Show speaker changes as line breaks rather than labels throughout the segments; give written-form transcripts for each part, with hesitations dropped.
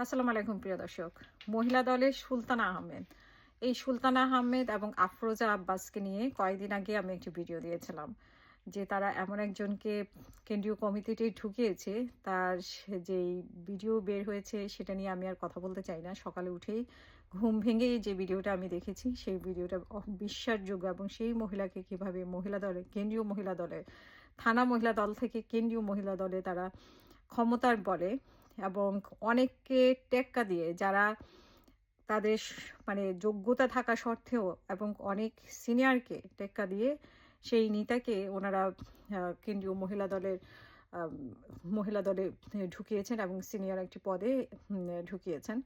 আসসালামু আলাইকুম প্রিয় দর্শক। মহিলা দলের সুলতানা আহমেদ। এই সুলতানা আহমেদ এবং আফরোজা আব্বাসকে নিয়ে কয়েকদিন আগে আমি একটি ভিডিও দিয়েছিলাম। যে তারা এমন একজনকে কেন্দ্রীয় কমিটিতে ঢুকিয়েছে, তার যেই ভিডিও বের হয়েছে সেটা নিয়ে আমি আর কথা বলতে চাই না। সকালে উঠেই ঘুম ভেঙেই যে ভিডিওটা আমি দেখেছি, সেই ভিডিওটা বিশ্বাসযোগ্য এবং সেই মহিলাকে কিভাবে মহিলা দলে, কেন্দ্রীয় মহিলা দলে, থানা মহিলা দল থেকে কেন্দ্রীয় মহিলা দলে তারা ক্ষমতার বলে এবং অনেককে টেক্কা দিয়ে যারা তাদের মানে যোগ্যতা থাকা সত্ত্বেও এবং অনেক সিনিয়রকে টেক্কা দিয়ে সেই নেতাকে ওনারা কেন্দ্রীয় আম, মহিলা দলে ঢুকিয়েছেন এবং সিনিয়র একটি পদে ঢুকিয়েছেন।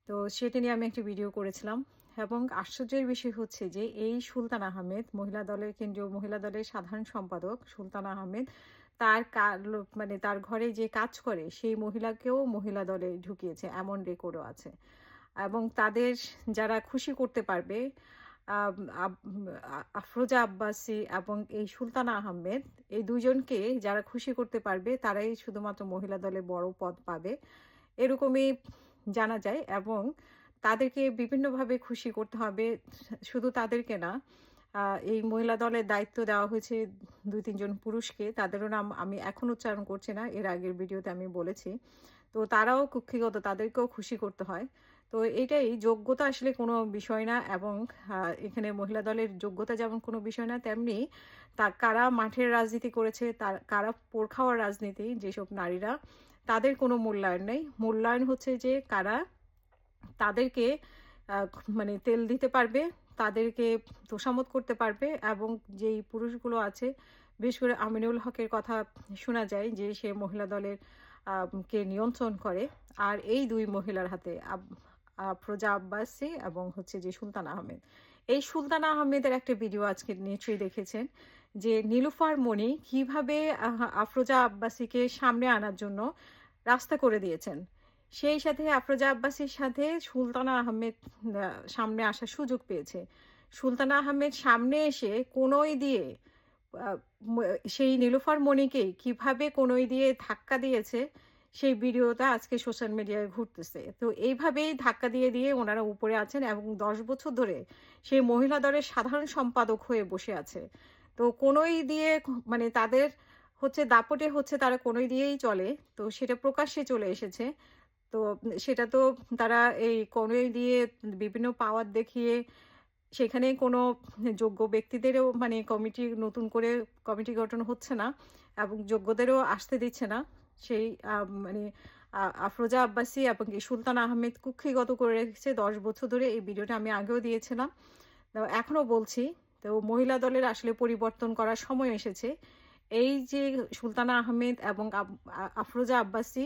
তো সেটা নিয়ে আমি একটি ভিডিও করেছিলাম এবং আশ্চর্যের বিষয় হচ্ছে যে এই সুলতান আহমেদ মহিলা দলের, কেন্দ্রীয় মহিলা দলের সাধারণ সম্পাদক সুলতান আহমেদ, তার মানে তার ঘরে যে কাজ করে সেই মহিলাকেও মহিলা দলে ঢুকিয়েছে, এমন রেকর্ডও আছে। এবং তাদের যারা খুশি করতে পারবে, আম, আব- আফরোজা আব্বাসী এবং এই সুলতানা আহমেদ, এই দুজনকে যারা খুশি করতে পারবে তারাই শুধুমাত্র মহিলা দলে বড় পদ পাবে, এরকমই জানা যায়। এবং তাদেরকে বিভিন্নভাবে খুশি করতে হবে, শুধু তাদেরকে না। এই মহিলা দলের দায়িত্ব দেওয়া হয়েছে 2-3 জন পুরুষকে, তাদেরও নাম আমি এখন উচ্চারণ করছি না, এর আগের ভিডিওতে আমি বলেছি। তো তারাও কুক্ষিগত, তাদেরকেও খুশি করতে হয়। তো এটাই যোগ্যতা আসলে কোনো বিষয় না। এবং এখানে মহিলা দলের যোগ্যতা যেমন কোনো বিষয় না, তেমনি তা কারা মাঠের রাজনীতি করেছে, তার কারা পোড় খাওয়ার রাজনীতি, যেসব নারীরা, তাদের কোনো মূল্যায়ন নেই। মূল্যায়ন হচ্ছে যে কারা তাদেরকে আহ, মানে তেল দিতে পারবে, তাদেরকে তোষামত করতে পারবে। এবং যেই পুরুষগুলো আছে, বিশেষ করে আমিনুল হকের কথা শোনা যায় যে সে মহিলা দলের কে নিয়ন্ত্রণ করে। আর এই দুই মহিলার হাতে আফরোজা আব্বাসী এবং হচ্ছে যে সুলতান আহমেদ। এই সুলতান আহমেদের একটা ভিডিও আজকে নিশ্চয়ই দেখেছেন, যে নীলুফার মনি কিভাবে আফরোজা আব্বাসীকে সামনে আনার জন্য রাস্তা করে দিয়েছেন। সেই সাথে আফরোজা আব্বাসীর সাথে সুলতানা আহমেদ সামনে আসার সুযোগ পেয়েছে। সুলতানা আহমেদ সামনে এসে কনই দিয়ে আহ, সেই নীলুফার মনিকেই কিভাবে কনই দিয়ে ধাক্কা দিয়েছে, সেই ভিডিওটা আজকে সোশ্যাল মিডিয়ায় ঘুরতেছে। তো এইভাবেই ধাক্কা দিয়ে দিয়ে ওনারা উপরে আছেন এবং 10 বছর ধরে সেই মহিলা দলের সাধারণ সম্পাদক হয়ে বসে আছে। তো কনই দিয়ে মানে তাদের হচ্ছে দাপটে হচ্ছে তারা কনই দিয়েই চলে। তো সেটা প্রকাশ্যে চলে এসেছে। তো সেটা তো তারা এই কনই দিয়ে বিভিন্ন পাওয়ার দেখিয়ে সেখানে কোনো যোগ্য ব্যক্তিদেরও মানে কমিটি, নতুন করে কমিটি গঠন হচ্ছে না এবং যোগ্যদেরও আসতে দিচ্ছে না। সেই মানে আফরোজা আব্বাসী এবং এই সুলতান আহমেদ কুক্ষিগত করে রেখেছে 10 বছর ধরে। এই ভিডিওটা আমি আগেও দিয়েছিলাম, তো এখনও বলছি। তো মহিলা দলের আসলে পরিবর্তন করার সময় এসেছে। এই যে সুলতানা আহমেদ এবং আফরোজা আব্বাসী,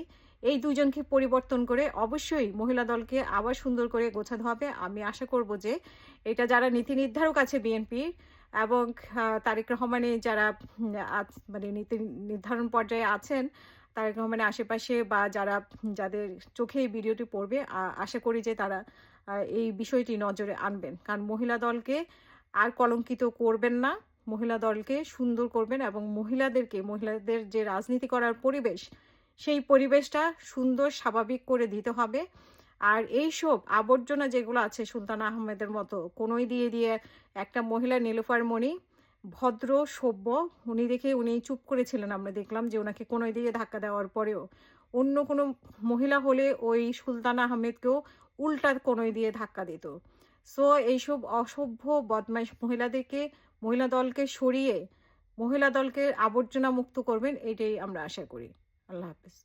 এই দুজনকে পরিবর্তন করে অবশ্যই মহিলা দলকে আবার সুন্দর করে গোছাতে হবে। আমি আশা করব যে এটা যারা নীতি নির্ধারক আছে বিএনপি এবং তারেক রহমানের যারা মানে নীতি নির্ধারণ পর্যায়ে আছেন, তারেক রহমানের আশেপাশে বা যারা, যাদের চোখে এই ভিডিওটি পড়বে, আশা করি যে তারা এই বিষয়টি নজরে আনবেন। কারণ মহিলা দলকে আর কলঙ্কিত করবেন না, মহিলা দলকে সুন্দর করবেন এবং মহিলাদের যে রাজনীতি করার পরিবেশ, সেই পরিবেশটা সুন্দর স্বাভাবিক করে দিতে হবে। আর এইসব আবর্জনা যেগুলো আছে সুলতান আহমেদের মতো কোনোই দিয়ে দিয়ে একটা মহিলা নীলুফার মনি ভদ্র সভ্য, উনি চুপ করেছিলেন। আমরা দেখলাম যে ওনাকে কোনোই দিয়ে ধাক্কা দেওয়ার পরেও অন্য কোনো মহিলা হলে ওই সুলতান আহমেদকেও উল্টা কোনোই দিয়ে ধাক্কা দিত। সো এইসব অসভ্য বদমাইশ মহিলাদেরকে, মহিলা দলকে সরিয়ে মহিলা দলকে আবর্জনা মুক্ত করবেন, এটাই আমরা আশা করি। আল্লাহ হাফিজ।